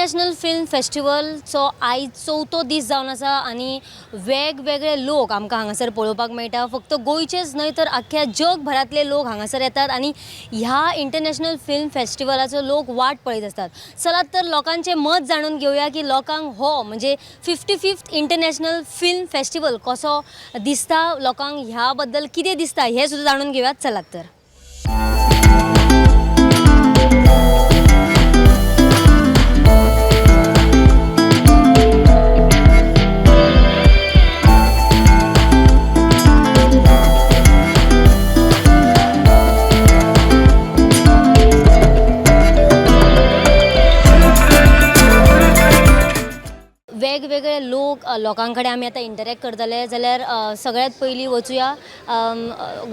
International film फेस्टिवलचो आयज 4थो दीस जावन आसा आनी वेगवेगळे लोक आमकां हांगासर पळोवपाक मेळटा। फक्त गोंयचेच न्हय तर आख्ख्या जगभरातले लोक हांगासर येतात आनी ह्या इंटरनॅशनल फिल्म फेस्टिवलाचो लोक वाट पळयत असतात। चलात तर लोकांचे मत जाणून घेवया की लोकांक हो म्हणजे 55th इंटरनॅशनल फिल्म फेस्टिवल कसो दिसता, लोकांक ह्या बद्दल कितें दिसता हें सुद्दां जाणून घेवया। चलात तर वेगवेगळे लोकांकडे आम्ही आता इंटरॅक्ट करतले जाल्यार सगळ्यात पहिली वचूया।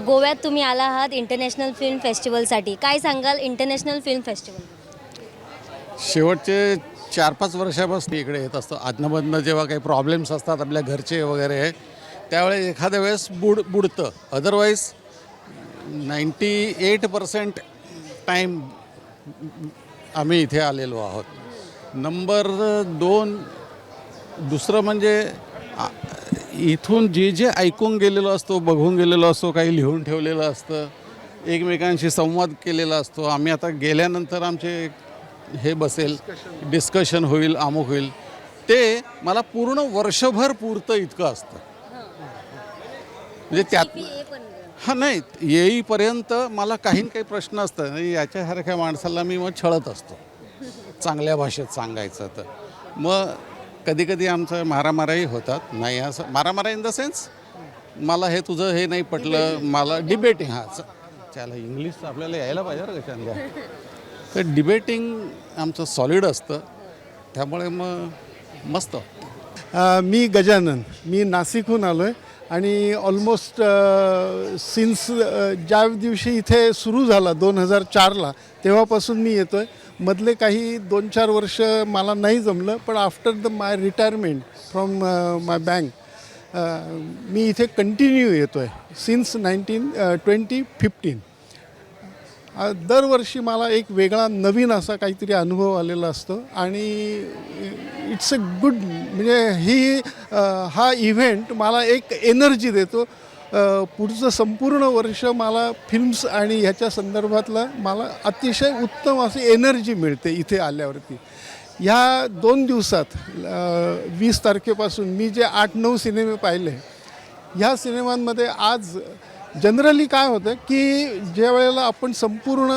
गोव्यात तुम्ही आला आहात इंटरनॅशनल फिल्म फेस्टिवलसाठी, काय सांगाल इंटरनॅशनल फिल्म फेस्टिवल? शेवटचे 4-5 वर्षापासून इकडे येत असतो। आदनमधनं जेव्हा काही प्रॉब्लेम्स असतात आपल्या घरचे वगैरे त्यावेळेस एखाद्या वेळेस बुडतं, अदरवाईज 98% टाईम आम्ही इथे आलेलो आहोत। नंबर 2 दुसरं म्हणजे इथून जे ऐकून गेलेलो असतो, बघून गेलेलो असतो, काही लिहून ठेवलेलं असतं, एकमेकांशी संवाद केलेला असतो। आम्ही आता गेल्यानंतर आमचे हे बसेल, डिस्कशन होईल, अमुक होईल, ते मला पूर्ण वर्षभर पुरतं इतकं असतं। म्हणजे त्यात नाही येईपर्यंत मला काही प्रश्न असतात। याच्यासारख्या माणसाला मी मग छळत असतो चांगल्या भाषेत सांगायचं तर। मग कधी आमचं मारामाराही होतात, नाही असं मारामारा इन द सेन्स मला हे तुझं हे नाही पटलं, मला डिबेटिंग त्याला इंग्लिश आपल्याला यायला पाहिजे बरं कशाला। तर डिबेटिंग आमचं सॉलिड असतं, त्यामुळे मग मस्त। मी गजानन, मी नाशिकहून आलो आहे आणि ऑलमोस्ट सिन्स ज्या दिवशी इथे सुरू झाला 2004ला तेव्हापासून मी येतो आहे। मधले काही 2-4 वर्ष मला नाही जमलं, पण after my retirement from my bank मी इथे कंटिन्यू येतो आहे सिन्स 2015। दरवर्षी मला एक वेगळा नवीन असा काहीतरी अनुभव आलेला असतो आणि इट्स अ गुड म्हणजे हा इव्हेंट मला एक एनर्जी देतो। पुढचं संपूर्ण वर्ष मला फिल्म्स आणि ह्याच्या संदर्भातलं मला अतिशय उत्तम अशी एनर्जी मिळते इथे आल्यावरती। ह्या 2 दिवसात 20 तारखेपासून मी जे 8-9 सिनेमे पाहिले, ह्या सिनेमांमध्ये आज जनरली काय होतं की ज्या वेळेला आपण संपूर्ण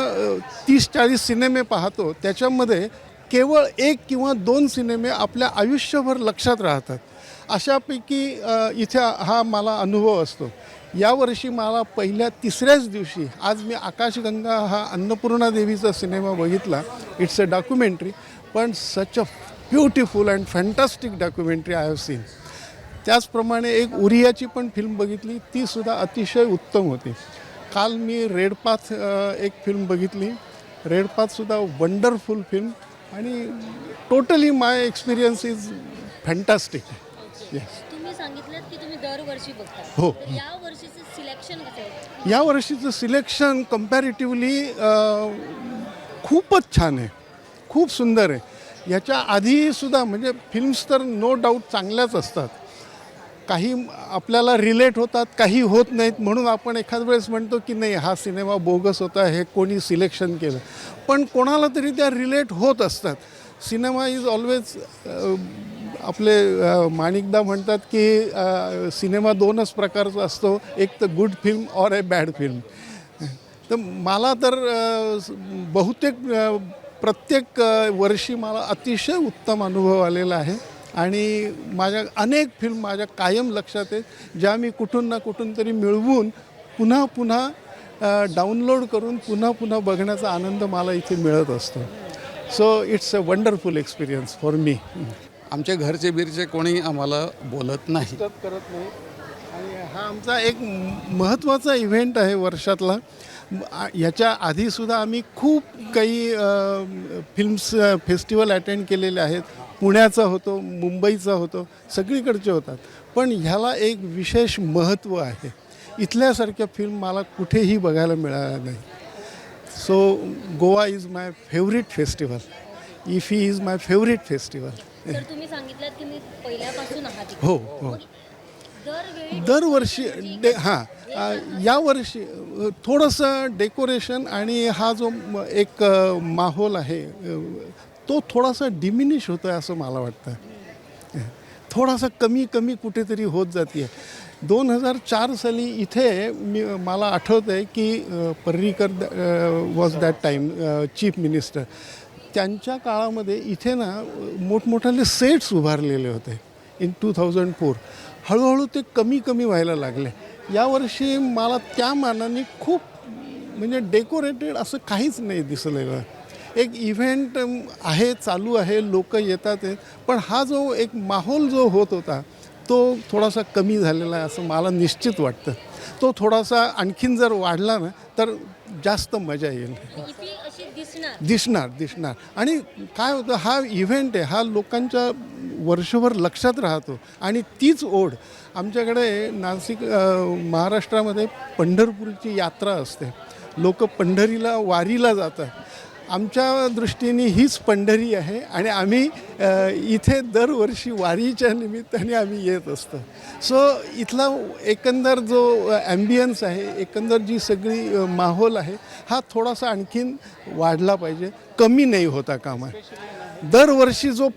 30-40 सिनेमे पाहतो त्याच्यामध्ये केवळ 1 किंवा 2 सिनेमे आपल्या आयुष्यभर लक्षात राहतात। अशापैकी इथे हा मला अनुभव असतो। यावर्षी मला पहिल्या 3ऱ्याच दिवशी आज मी आकाशगंगा हा अन्नपूर्णा देवीचा सिनेमा बघितला। इट्स अ डॉक्युमेंटरी, पण such a beautiful and fantastic documentary I have seen. त्याचप्रमाणे एक उरियाची पण फिल्म बघितली, तीसुद्धा अतिशय उत्तम होती। काल मी रेड पाथ एक फिल्म बघितली, रेड पाथसुद्धा वंडरफुल फिल्म आणि totally my experience is fantastic. Yes, तुम्ही सांगितलं की तुम्ही दरवर्षी बघता, हो। या वर्षीचं सिलेक्शन कसं आहे? या वर्षीचं सिलेक्शन कम्पॅरेटिव्हली खूपच छान आहे, खूप सुंदर आहे। याच्या आधीसुद्धा म्हणजे फिल्म्स तर नो डाऊट चांगल्याच असतात, काही आपल्याला रिलेट होतात, काही होत नाहीत, म्हणून आपण एखाद वेळेस म्हणतो की नाही हा सिनेमा बोगस होता, हे कोणी सिलेक्शन केलं, पण कोणाला तरी त्या रिलेट होत असतात। सिनेमा इज ऑलवेज आपले माणिकदा म्हणतात की सिनेमा 2च प्रकारचा असतो, एक तर गुड फिल्म और ए बॅड फिल्म। तर मला तर बहुतेक प्रत्येक वर्षी मला अतिशय उत्तम अनुभव आलेला आहे आणि माझ्या अनेक फिल्म माझ्या कायम लक्षात आहेत, ज्या मी कुठून ना कुठून तरी मिळवून पुन्हा डाउनलोड करून पुन्हा बघण्याचा आनंद मला इथे मिळत असतो। So it's a wonderful experience for me. आमच्या घरचे बिरचे कोणी आम्हाला बोलत नाही, करत नाही आणि हा आमचा एक महत्त्वाचा इव्हेंट आहे वर्षातला। याच्या आधीसुद्धा आम्ही खूप काही फिल्म्स फेस्टिवल अटेंड केलेले आहेत। पुण्याचा होतो, मुंबईचा होतो, सगळीकडचे होतात, पण ह्याला एक विशेष महत्त्व आहे। इथल्यासारख्या फिल्म मला कुठेही बघायला मिळाल्या नाही। So Goa is my favourite festival. IFFI is my favourite festival. तर तुम्ही सांगितलं की मी पहिल्यापासून आहात इथे. हो हो. दरवेळी दरवर्षी यावर्षी थोडंसं डेकोरेशन आणि हा जो एक माहोल आहे तो थोडासा डिमिनिश होतो आहे असं मला वाटतं. थोडासा कमी कमी कुठेतरी होत जाते. 2004 साली इथे मला आठवतं आहे की Parrikar was that time chief minister. त्यांच्या काळामध्ये इथे ना मोठमोठाले सेट्स उभारलेले होते इन 2004. हळूहळू ते कमी कमी व्हायला लागले. यावर्षी मला त्या मानाने खूप म्हणजे डेकोरेटेड असं काहीच नाही दिसलेलं. एक इव्हेंट आहे, चालू आहे, लोक येतात आहेत, पण हा जो एक माहोल जो होत होता तो थोडासा कमी झालेला आहे असं मला निश्चित वाटतं. तो थोडासा आणखीन जर वाढला ना तर जास्त मजा येईल. इफी अशी दिसणार. दिसणार. आणि काय होतं, हा इव्हेंट आहे, हा लोकांच्या वर्षभर लक्षात राहतो. आणि तीच ओढ आमच्याकडे नाशिक महाराष्ट्रामध्ये पंढरपूरची यात्रा असते. लोक पंढरीला वारीला जातात. आमच्या दृष्टीने हीच पंढरी आहे आणि आम्ही इथे दरवर्षी वारीच्या निमित्ताने आम्ही येत असतो. सो इथला एकंदर जो ॲम्बियन्स आहे, एकंदर जी सगळी माहोल आहे हा थोडासा आणखीन वाढला पाहिजे, कमी नाही होता कामा. दरवर्षी जो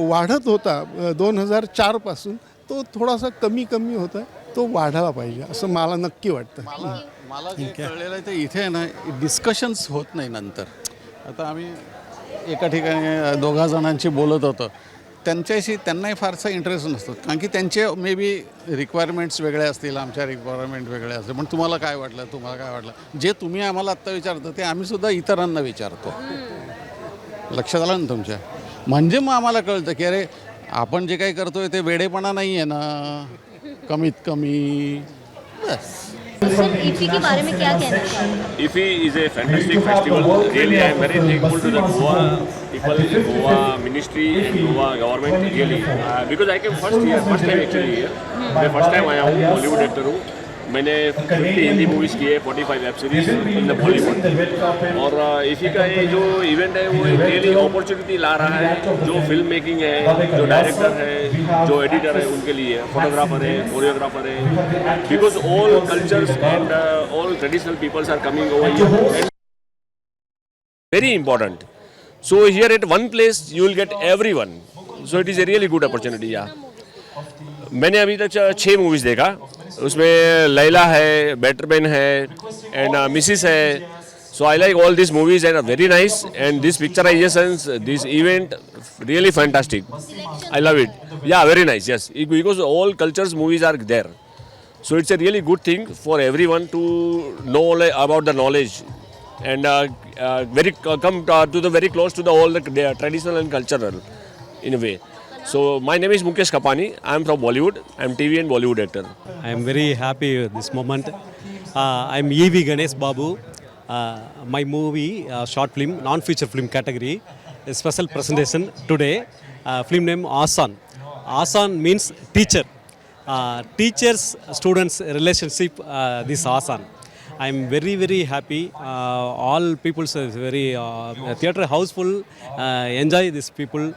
वाढत होता 2004 तो थोडासा कमी होता, तो वाढायला पाहिजे असं मला नक्की वाटतं. मला जे कळलेलं आहे ते इथे ना डिस्कशन्स होत नाही नंतर. आता आम्ही एका ठिकाणी 2 जणांशी बोलत होतो. त्यांनाही फारसा इंटरेस्ट नसतो कारण की त्यांचे मे बी रिक्वायरमेंट्स वेगळे असतील, आमच्या रिक्वायरमेंट वेगळे असतील. पण तुम्हाला काय वाटलं, जे तुम्ही आम्हाला आत्ता विचारतो ते आम्हीसुद्धा इतरांना विचारतो. लक्षात आलं ना तुमच्या? म्हणजे मग आम्हाला कळतं की अरे आपण जे काही करतोय ते वेडेपणा नाही आहे ना, कमीत कमी. बस. सर इफी के बारे में क्या कहना चाहेंगे? IFFI is a fantastic festival. Really, I am very thankful to the Goa people, Goa ministry, and Goa government. Really, because I came first time actually here. मैं first time आया हूँ, Bollywood actor हूँ. मैंने 50 Hindi movies की है, 45 web series in the Bollywood. और इसी का ये जो इवेंट है वो एक रियली अपॉर्चुनिटी ला रहा है. जो फिल्म मेकिंग है, जो डायरेक्टर है, जो एडिटर है, उनके लिए फोटोग्राफर है, कोरियोग्राफर है. Because all cultures and all traditional peoples are coming over here. Very important. So here at one place you will get everyone. So it is a really good opportunity. Yeah. मैंने अभी तक 6 movies देखा. उसमें लैला है, बेटरमैन है, end Mrs है. So I like all these movies and are very nice. And this picturizations, this event, really fantastic. I love it. Yeah, very nice. Yes, because all cultures movies are there. So it's a really good thing for everyone to know about the knowledge. And come to the very close to the all the traditional and cultural in a way. So my name is Mukesh Kapani. I am from Bollywood. I am TV and Bollywood actor. I am very happy with this moment. I am E.V. Ganesh Babu. My movie, short film, non-feature film category, a special presentation today. Film name Asan. Asan means teacher. Teachers students relationship. This Asan. I am very happy. All people are very theatre house full. Enjoy these people.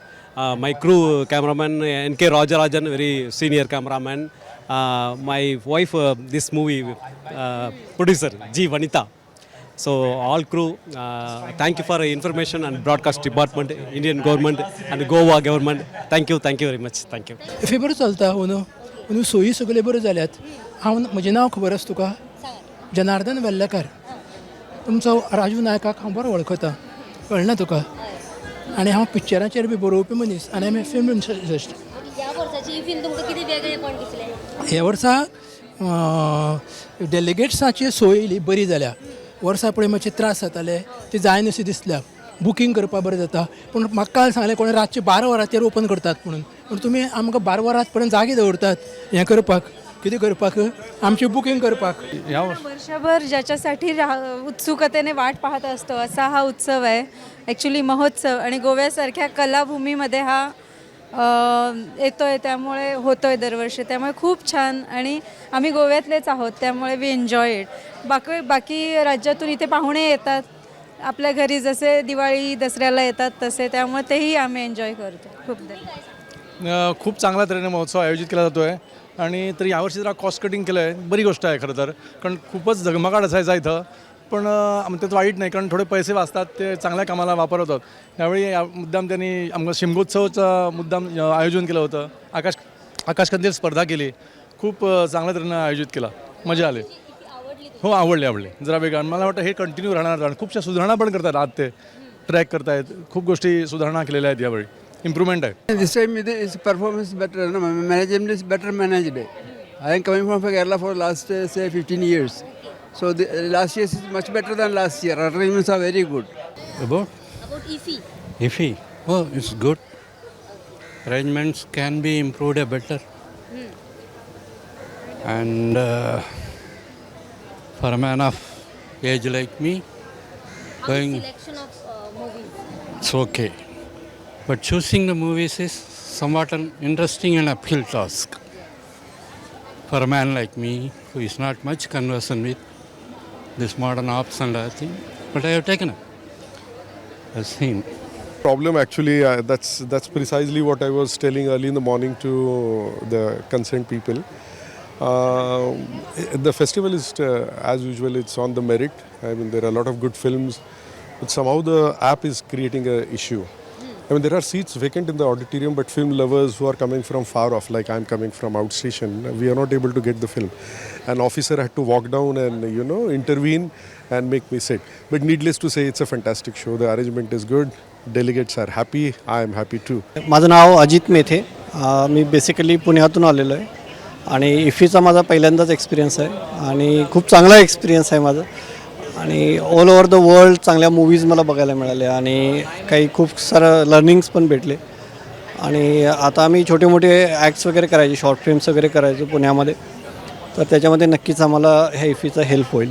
My crew cameraman N.K. Rajarajan, very senior cameraman. My wife, this movie producer G. Vanita. So all crew, thank you for information and broadcast department, Indian government and Goa government. Thank you very much. Thank you. IFFI बरो चलता अंदू सोयी सगळे बऱ्यो जाल्यात. हांव म्हजें नांव खबर आसा तुका? जनार्दन वेल्लेकर. तुमचो राजू नायकाक हांव बरो वळखता, कळना तुका? आनी हांव पिक्चराचेर बी बरोवपी मनीस आनी हांवें फिल्म सजेस्ट. या वर्षाची इफीन तुमकां कितें वेगळेपण दिसलें? हे वर्सा डेलिगेट्साची सोय इल्ली बरी जाल्या. वर्सा पळय मातशे त्रास जाताले, ते जायना अशें दिसल्या. बुकींग करपाक बरें जाता, पूण म्हाका काल सांगलें कोणें रातचे 12 वरांचेर ओपन करतात म्हणून. पूण तुमी आमकां 12 वरां पर्यंत जागे दवरतात हें करपाक. कितें करपाक? आमची बुकींग करपाक. वर्षभर ज्याच्यासाठी उत्सुकतेने वाट पाहत असतो असा हा उत्सव आहे, ॲक्च्युली महोत्सव. आणि गोव्यासारख्या कलाभूमीमध्ये हा येतोय, त्यामुळे होतोय दरवर्षी. त्यामुळे खूप छान. आणि आम्ही गोव्यातलेच आहोत त्यामुळे वी एन्जॉय इट. बाकी राज्यातून इथे पाहुणे येतात, आपल्या घरी जसे दिवाळी दसऱ्याला येतात तसे, त्यामुळे तेही आम्ही एन्जॉय करतो खूप. खूप चांगल्या तऱ्हेने महोत्सव आयोजित केला जातो आहे आणि तर यावर्षी जरा कॉस्ट कटिंग केलं आहे, बरी गोष्ट आहे खरं तर, कारण खूपच झगमगाट असायचा इथं, पण त्यात वाईट नाही, कारण थोडे पैसे वाचतात, ते चांगल्या कामाला वापर होतात. त्यावेळी मुद्दाम त्यांनी आमचं शिमगोत्सवचं मुद्दाम आयोजन केलं होतं, आकाशकंदील स्पर्धा केली, खूप चांगल्या तऱ्हेनं आयोजित केला, मजा आली. हो, आवडले जरा वेगळं. मला वाटतं हे कंटिन्यू राहणार, आणि खूपशा सुधारणा पण करतात, आज ते ट्रॅक करतायत, खूप गोष्टी सुधारणा केलेल्या आहेत यावेळी, इम्प्रूव्हमेंट आहे. This time it is performance better, no? Management is better managed. I am coming from Kerala for last say 15 years. So the last year is much better than last year. Arrangements are very good. About IFFI. IFFI, oh, it's good. Arrangements can be improved a better. And for a man of age like me, going, Selection of movies. it's okay. But choosing the movies is somewhat an interesting and uphill task. For a man like me, who is not much conversant with this modern ops and other thing, but I have taken it. I've seen. Problem actually, that's precisely what I was telling early in the morning to the concerned people. The festival is, as usual, it's on the merit. I mean, there are a lot of good films, but somehow the app is creating an issue. I mean, there are seats vacant in the auditorium, but film lovers who are coming from far off, like I'm coming from outstation, we are not able to get the film. An officer had to walk down and, intervene and make me sit. But needless to say, it's a fantastic show. The arrangement is good. Delegates are happy. I am happy too. माझं नाव अजित मेथे. मी basically पुण्यातून आलेलो आहे आणि इफीचा माझा पहिल्यांदाच experience आहे आणि खूप चांगला एक्सपिरियन्स आहे माझा. आणि ऑल ओव्हर द वर्ल्ड चांगल्या मूवीज मला बघायला मिळाल्या आणि काही खूप सारं लर्निंग्स पण भेटले. आणि आता आम्ही छोटे मोठे ॲक्ट्स वगैरे करायचे, शॉर्ट फिल्म्स वगैरे करायचो पुण्यामध्ये, तर त्याच्यामध्ये नक्कीच आम्हाला ह्या इफीचा हेल्प होईल.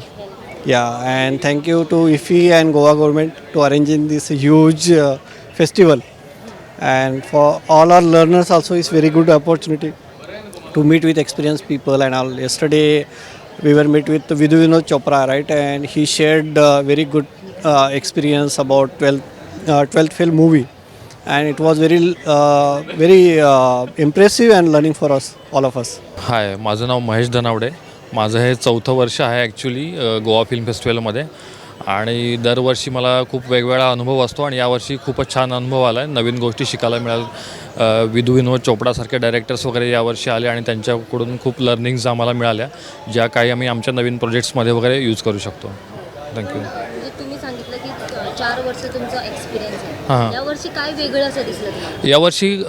या and thank you to IFFI and Goa government to arrange in this huge festival. And for all our learners also is very good opportunity to meet with experienced people and all. Yesterday we were met with Vidhu Vinod Chopra, right, and he shared very good experience about 12th film movie, and it was very impressive and learning for us, all of us. हाय, माझं नाव महेश धनावडे. माझं हे 4थं वर्ष आहे actually Goa film फेस्टिवलमध्ये, आणि दरवर्षी मला खूप वेगवेगळा अनुभव असतो आणि यावर्षी खूपच छान अनुभव आला आहे, नवीन गोष्टी शिकायला मिळाल्या. विधू विनोद चोपडासारखे डायरेक्टर्स वगैरे यावर्षी आले आणि त्यांच्याकडून खूप लर्निंग्स आम्हाला मिळाल्या, ज्या काही आम्ही आमच्या नवीन प्रोजेक्ट्समध्ये वगैरे यूज करू शकतो. थँक्यू. म्हणजे तुम्ही सांगितलं की 4 वर्ष तुमचा एक्सपिरियन्स आहे, हां. यावर्षी काय वेगळं असं दिसलं तुम्हाला? यावर्षी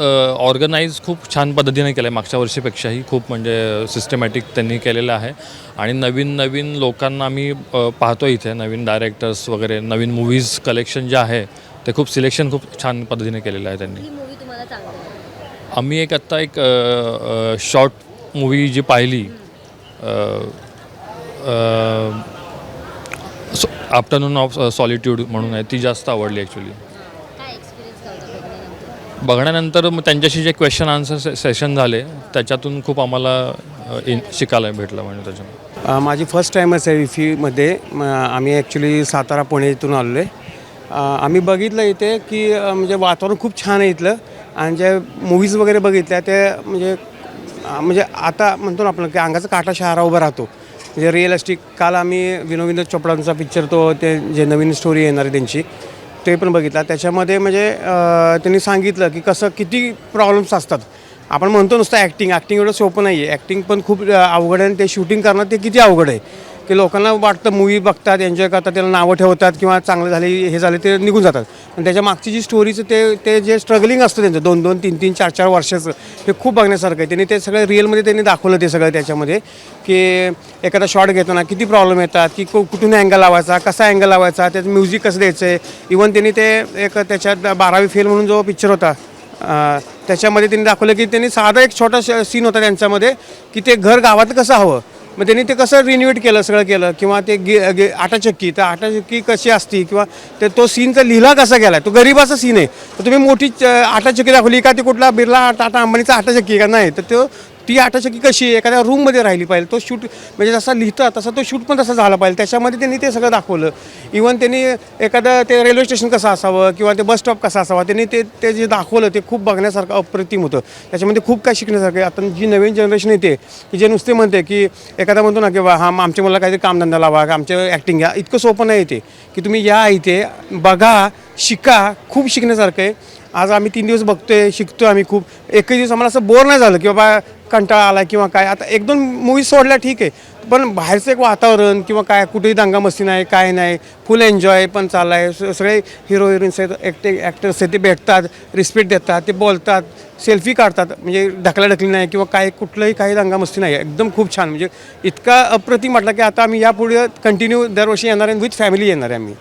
ऑर्गनाईज खूप छान पद्धतीने केलं आहे, मागच्या वर्षीपेक्षाही खूप म्हणजे सिस्टमॅटिक त्यांनी केलेलं आहे. आणि नवीन नवीन लोकांना आम्ही पाहतो इथे, नवीन डायरेक्टर्स वगैरे, नवीन मूवीज कलेक्शन जे आहे ते खूप सिलेक्शन खूप छान पद्धतीने केलेलं आहे त्यांनी. ही मूवी तुम्हाला चांगली आहे? आम्ही आत्ता एक शॉर्ट मूवी जी पाहिली, आफ्टरनून ऑफ सॉलिट्यूड म्हणून आहे, ती जास्त आवडली ॲक्च्युली. काय एक्सपिरियन्स काय होता बघण्यानंतर? बघण्यानंतर मग त्यांच्याशी जे क्वेश्चन आन्सर सेशन झाले त्याच्यातून खूप आम्हाला शिकायला भेटलं. म्हणजे त्याच्यामध्ये माझी फर्स्ट टाईमच आहे इफीमध्ये. आम्ही ॲक्च्युली सातारा पुणे इथून आलो आहे. आम्ही बघितलं इथे की म्हणजे वातावरण खूप छान आहे इथलं, आणि जे मूवीज वगैरे बघितल्या ते म्हणजे आता म्हणतो ना आपण की अंगाचा काटा शहारा उभा राहतो, म्हणजे रिअलिस्टिक. काल आम्ही विनोद चोपडांचा पिक्चर, तो ते जे नवीन स्टोरी येणार आहे त्यांची, ते पण बघितला. त्याच्यामध्ये म्हणजे त्यांनी सांगितलं की कसं किती प्रॉब्लेम्स असतात. आपण म्हणतो नुसतं ॲक्टिंग एवढं सोपं नाही आहे, ॲक्टिंग पण खूप अवघड आहे, आणि ते शूटिंग करणं ते किती अवघड आहे की लोकांना वाटतं मूवी बघतात, एन्जॉय करतात, त्याला नावं ठेवतात किंवा चांगलं झाले हे झाले ते निघून जातात. पण त्याच्या मागची जी स्टोरीचं ते जे स्ट्रगलिंग असतं त्यांचं 2-2, 3-3, 4-4 वर्षाचं, हे खूप बघण्यासारखं आहे. त्यांनी ते सगळं रिअलमध्ये त्यांनी दाखवलं ते सगळं त्याच्यामध्ये, की एखादा शॉट घेताना किती प्रॉब्लेम येतात, की कुठून अँगल लावायचा, कसा अँगल लावायचा, त्याचं म्युझिक कसं द्यायचं आहे. इवन त्यांनी ते एक त्याच्यात 12वी फेल म्हणून जो पिक्चर होता त्याच्यामध्ये त्यांनी दाखवलं की त्यांनी साधा एक छोटा सीन होता त्यांच्यामध्ये, की ते घर गावात कसं हवं, मग त्यांनी ते कसं रिन्युएट केलं, सगळं केलं. किंवा ते आटाचक्की, तर आटाचक्की कशी असती, किंवा तो सीनचा लिहिला कसा गेला, तो गरिबाचा सीन आहे. तर तुम्ही मोठी आटाचक्की दाखवली का, ते कुठला बिर्ला टाटा अंबानीचा आटाचक्की का नाही, तर ती आटाचक्की कशी एखाद्या रूममध्ये राहिली पाहिजे, तो शूट म्हणजे जसा लिहितात तसा तो शूट पण तसा झाला पाहिजे, त्याच्यामध्ये त्यांनी ते सगळं दाखवलं. इवन त्यांनी एखादं ते रेल्वे स्टेशन कसं असावं किंवा ते बस स्टॉप कसा असावा, त्यांनी ते जे दाखवलं ते खूप बघण्यासारखं अप्रतिम होतं. त्याच्यामध्ये खूप काय शिकण्यासारखं आहे. आता जी नवीन जनरेशन येते की जे नुसते म्हणते की एखादा म्हणतो ना की बा हा आमच्या मुलाला काहीतरी कामधंदा लावा, आमच्या ॲक्टिंग घ्या, इतकं सोपं नाही येते की तुम्ही या इथे बघा, शिका, खूप शिकण्यासारखं आहे. आज आम्ही 3 दिवस बघतोय, शिकतोय आम्ही खूप. एकही दिवस आम्हाला असं बोर नाही झालं की बाबा कंटाळा आला किंवा काय. आता 1-2 मूवी सोडल्या ठीक आहे, पण बाहेरचं एक वातावरण किंवा काय कुठेही दंगामस्ती नाही, काय नाही, फुल एन्जॉय पण चालला आहे. सगळे हिरो हिरोईन्स आहेत, ॲक्टर्स आहेत, ते भेटतात, रिस्पेक्ट देतात, ते बोलतात, सेल्फी काढतात, म्हणजे ढकलाढकली नाही किंवा काय कुठलंही काही दंगामस्ती नाही. एकदम खूप छान, म्हणजे इतका अप्रतिम म्हटलं की आता आम्ही यापुढे कंटिन्यू दरवर्षी येणार आहे, विथ फॅमिली येणार आहे आम्ही.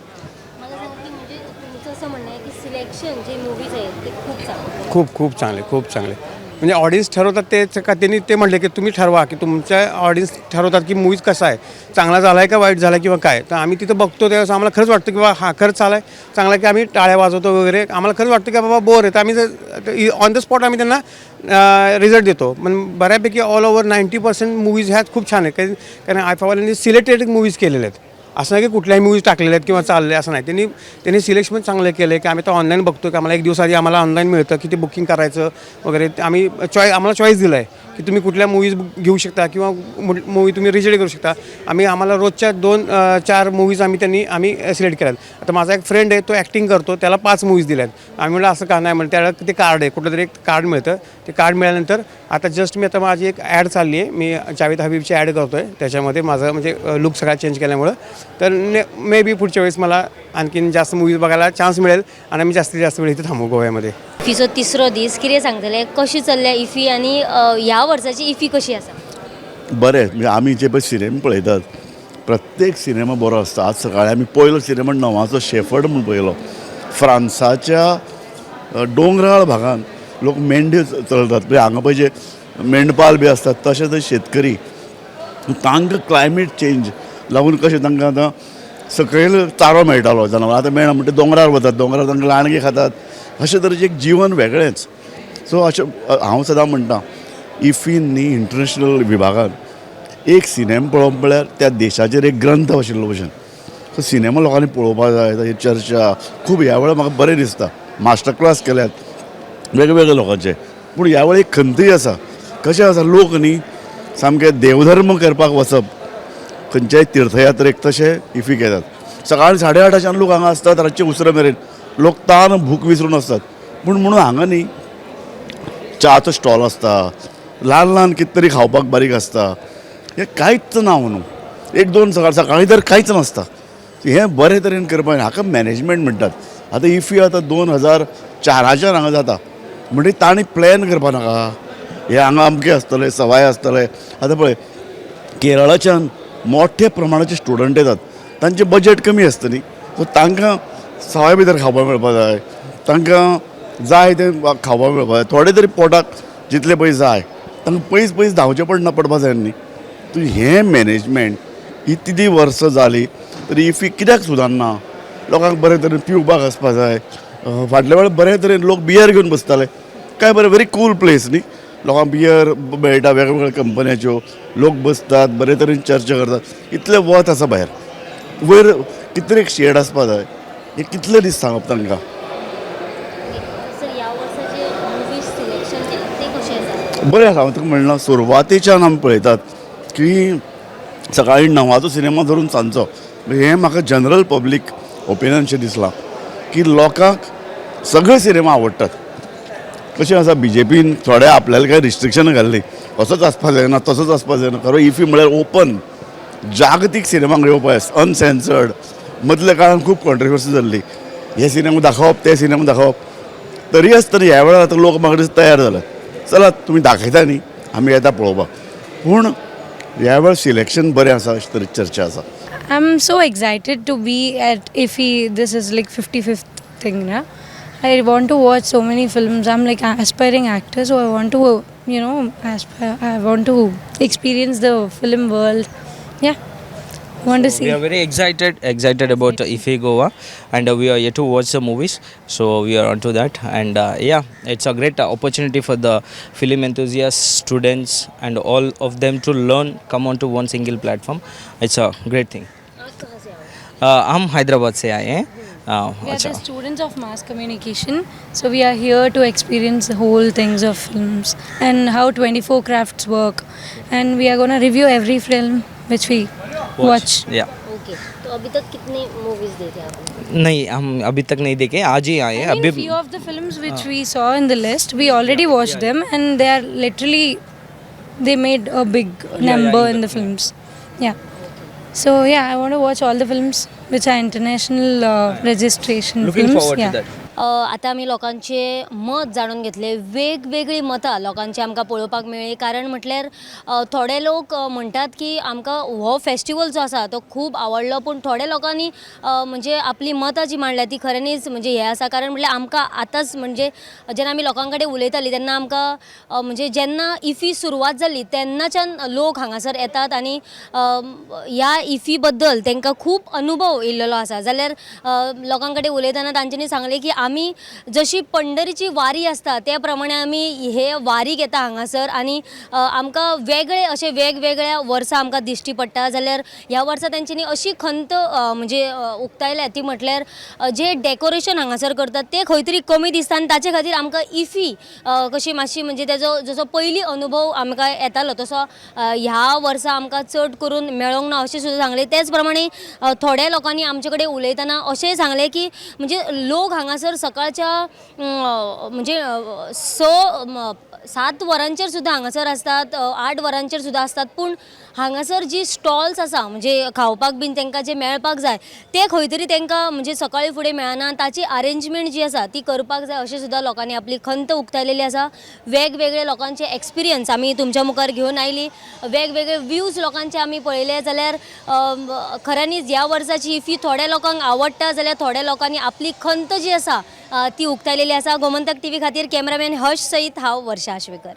मला सांगा की म्हणजे तुमचं असं म्हणणं आहे की सिलेक्शन जे मूवीज आहेत ते खूप चांगलं. खूप चांगले, खूप चांगले. म्हणजे ऑडियन्स ठरवतात ते का त्यांनी ते म्हटले की तुम्ही ठरवा की तुमच्या ऑडियन्स ठरवतात की मूवीज कसा आहे, चांगला झाला आहे का वाईट झाला किंवा काय. तर आम्ही तिथं बघतो त्यावेळेस आम्हाला खरंच वाटतं की बाबा हा खरंच चालला आहे चांगला, की आम्ही टाळ्या वाजवतो वगैरे. आम्हाला खरंच वाटतं की बाबा बोर आहे, तर आम्ही ऑन द स्पॉट आम्ही त्यांना रिझल्ट देतो. पण बऱ्यापैकी ऑल ओव्हर 90% मूवीज ह्या खूप छान आहेत, कारण आयफावाल्यांनी सिलेक्टेड मूवीज केलेल्या आहेत. असं नाही की कुठल्याही मूवीज टाकलेल्या आहेत किंवा चालले असं नाही. त्यांनी सिलेक्शन पण चांगलं केलं आहे की आम्ही तर ऑनलाईन बघतो की आम्हाला 1 दिवस आधी आम्हाला ऑनलाईन मिळतं की ते बुकिंग करायचं वगैरे. आम्ही आम्हाला चॉईस दिला आहे की तुम्ही कुठल्या मूवीज घेऊ शकता किंवा मूवी तुम्ही रिजेक्ट करू शकता. आम्हाला रोजच्या 2-4 मूवीज आम्ही सिलेक्ट केल्यात. आता माझा एक फ्रेंड आहे, तो ॲक्टिंग करतो, त्याला 5 मूवीज दिल्यात. आम्ही म्हटलं असं का नाही, म्हणलं त्याला ते कार्ड आहे, कुठलं तरी एक कार्ड मिळतं. ते कार्ड मिळाल्यानंतर आता जस्ट मी आता माझी एक ॲड चालली आहे, मी जावेद हबीबची ॲड करतो आहे, त्याच्यामध्ये माझं म्हणजे लुक सगळा चेंज केल्यामुळं. तर मे बी पुढच्या वेळेस मला आणखीन जास्त मूवीज बघायला चान्स मिळेल आणि आम्ही जास्तीत जास्त वेळ इथे थांबू गोव्यामध्ये. इफीचो 3रो दीस कितें सांगतले, कशी चल्ल्या इफी आनी ह्या वर्साची इफी कशी आसा? बरें, म्हणजे आमी जे पळय सिनेमा पळयतात प्रत्येक सिनेमा बरो आसता. आज सकाळीं आमी पयलो सिनेमा 9वाचो शेफर्ड म्हणून पळयलो. फ्रांसाच्या डोंगराळ भागांत लोक मेंढ्यो चलतात पळय, हांगा पळय जे मेंढपाल बी आसतात तशें थंय शेतकरी, तांकां क्लायमेट चेंज लागून कशें तांकां आतां सकयल चारो मेळटालो जनावरां आतां मेळना म्हणटा दोंगरार वतात, दोंगरार तांकां लाणगे खातात. अशें तरेचें एक जीवन वेगळेंच. सो अशें हांव सदां म्हणटा इफीन इंटरनॅशनल विभागांत एक सिनेमा पळोवप म्हळ्यार त्या देशाचेर एक ग्रंथ आशिल्लो भशेन. सो सिनेमा लोकांनी पळोवपाक जाय, ताची चर्चा खूब ह्या वेळार म्हाका बरें दिसता. मास्टर क्लास केल्यात वेगवेगळ्या लोकांचे, पूण ह्या वेळार एक खंतूय आसा. कशें आसा, लोक न्ही सामके देवधर्म करपाक वचप खंयच्याय तीर्थयात्रेक तशें इफीक येतात. सकाळीं 8:30 लोक हांगा असतात, रातचे उसरा मेरेन लोक तान भूक विसरून आसतात. पूण म्हणून हांगा न्ही च्याचो स्टॉल आसता, ल्हान ल्हान कितें तरी खावपाक बारीक आसता. हें कांयच ना न्हू, 1-2 सकाळीं तर कांयच नासता. हें बरे तरेन करपाक हाका मॅनेजमेंट म्हणटात. आतां इफी आतां 2004 हांगा जाता म्हणजे तांणी प्लॅन करपा नाका. हे हांगा अमकें आसतलें, सवाय आसतलें. आतां पळय केरळाच्यान मोठ्या प्रमाणाचे स्टुडंट येतात, तांचें बजेट कमी आसता न्ही, सो तांकां सवाय भितर खावपाक मेळपाक जाय, तांकां जाय तें खावपाक मेळपाक जाय. थोडे तरी पोटाक जितले पयस जाय तांकां पयस धांवचें पडपाक जाय न्ही. तूं हें मॅनेजमेंट इतली वर्सां जालीं तरी इफी कित्याक सुदारना? लोकांक बरे तरेन पिवपाक आसपाक जाय. फाटल्या वेळार बरे तरेन लोक बियर घेवन बसताले, काय बरें व्हेरी कूल प्लेस न्ही. लोकांक बियर मेळटा वेगवेगळ्या कंपन्याच्यो, लोक बसतात बरे तरेन चर्चा करतात. इतलें वत आसा भायर, वयर कितें तरी एक शेड आसपाक जाय. हे कितले दीस सांगप तांकां? बरें आसा. हांव तुका म्हणलां सुरवातेच्यान आमी पळयतात की सकाळीं 9वाचो सिनेमा धरून सांजचो. हें म्हाका जनरल पब्लीक ओपिनियन अशें दिसलां की लोकांक सगळे सिनेमा आवडटात. कशें आसा, BJPन थोड्या आपल्याला काय रिस्ट्रिक्शन घाल्ली, असोच आसपाक जायना तसोच आसपाक जायना. खरो इफी म्हळ्यार ओपन जागतीक सिनेमाक येवपाक अनसेन्सर्ड. मदल्या काळान खूब कॉन्ट्रोवर्सी जाल्ली, हे सिनेमा दाखोवप ते सिनेमा दाखोवप. तरी आसतना ह्या वेळार आतां लोक म्हाका दिसता तयार जाल्यात. चला तुमी दाखयता न्ही, आमी येता पळोवपाक. पूण ह्या वेळार सिलेक्शन बरें आसा अशी तरी चर्चा आसा. I'm so excited to be at IFFI. This is like 55th thing, na? I want to watch so many films. I'm like an aspiring actor, so I want to, you know, I want to experience the film world. Yeah, Want to We see? are very excited about IFE Goa, and we are yet to watch the movies. So we are onto that, and yeah, it's a great opportunity for the film enthusiasts, students, and all of them to learn, come onto one single platform. It's a great thing. हम हैदराबाद से आए हैं. We are अच्छा. the students of mass communication, so we are here to experience the whole things of films and how 24 crafts work, and we are going to review every film which we watch. Yeah. Okay, तो अभी तक कितने movies देखे आपने? नहीं, हम अभी तक नहीं देखे, आज ही आए हैं. I mean, अभी few of the films which we saw in the list, we already watched them, and they are literally, they made a big number in the films. Yeah. So yeah, I want to watch all the films which are international registration looking films. forward Yeah. to that. आता आमी लोकांचे मत जाणून घेतले. वेगवेगळी मतां लोकांची आमकां पळोवपाक मेळ्ळी. कारण म्हटल्यार थोडे लोक म्हणटात की आमकां हो फेस्टिवल जो आसा तो खूब आवडलो, पूण थोड्या लोकांनी म्हणजे आपली मतां जी मांडल्या ती खऱ्यांनीच म्हणजे हे आसा. कारण म्हटल्यार आमकां आतांच म्हणजे जेन्ना आमी लोकां कडेन उलयतालीं तेन्ना आमकां म्हणजे जेन्ना इफी सुरवात जाली तेन्नाच्यान लोक हांगासर येतात आनी ह्या इफी बद्दल तांकां खूब अनुभव येयल्लो आसा. जाल्यार लोकां कडेन उलयतना तांच्यांनी सांगलें की आमी जशी पंढरीची वारी आसता त्या प्रमाणे आमी हे वारीक येता हांगासर आनी आमकां वेगळे अशे वेगवेगळ्या वर्सां आमकां दिश्टी पडटा. जाल्यार ह्या वर्सा तेंच्यांनी अशी खंत म्हणजे उक्तायल्या ती म्हटल्यार जे डेकोरेशन हांगासर करतात ते खंय तरी कमी दिसता आनी ताचे खातीर आमकां इफी कशी मातशी म्हणजे तेजो जसो पयलीं अनुभव आमकां येतालो तसो ह्या वर्सा आमकां चड करून मेळोंक ना अशें सुद्दां सांगलें. तेच प्रमाणे थोड्या लोकांनी आमचे कडेन उलयतना अशेंय सांगलें की म्हणजे लोक हांगासर सकाळच्या म्हणजे 7 वरांचेर सुद्दां हांगासर असतात, 8 वरांचेर सुद्दां असतात, पूण हांगासर जी स्टॉल्स आसा म्हणजे खावपाक बीन तांकां जे मेळपाक जाय ते खंय तरी तांकां म्हणजे सकाळी फुडें मेळना. ताची अरेंजमेंट जी आसा ती करपाक जाय अशें सुद्दां लोकांनी आपली खंत उक्तायलेली आसा. वेगवेगळे लोकांचे एक्सपिरियन्स आमी तुमच्या मुखार घेवन आयली. वेगवेगळे व्ह्यूज लोकांचे आमी पळयले. जाल्यार खऱ्यांनीच ह्या वर्साची इफी थोड्या लोकांक आवडटा, जाल्यार थोड्या लोकांनी आपली खंत जी आसा ती उक्तायलेली आसा. गोमंतक टीव्ही खातीर कॅमेरामॅन हर्ष सईत, हांव वर्षा आश्वेकर.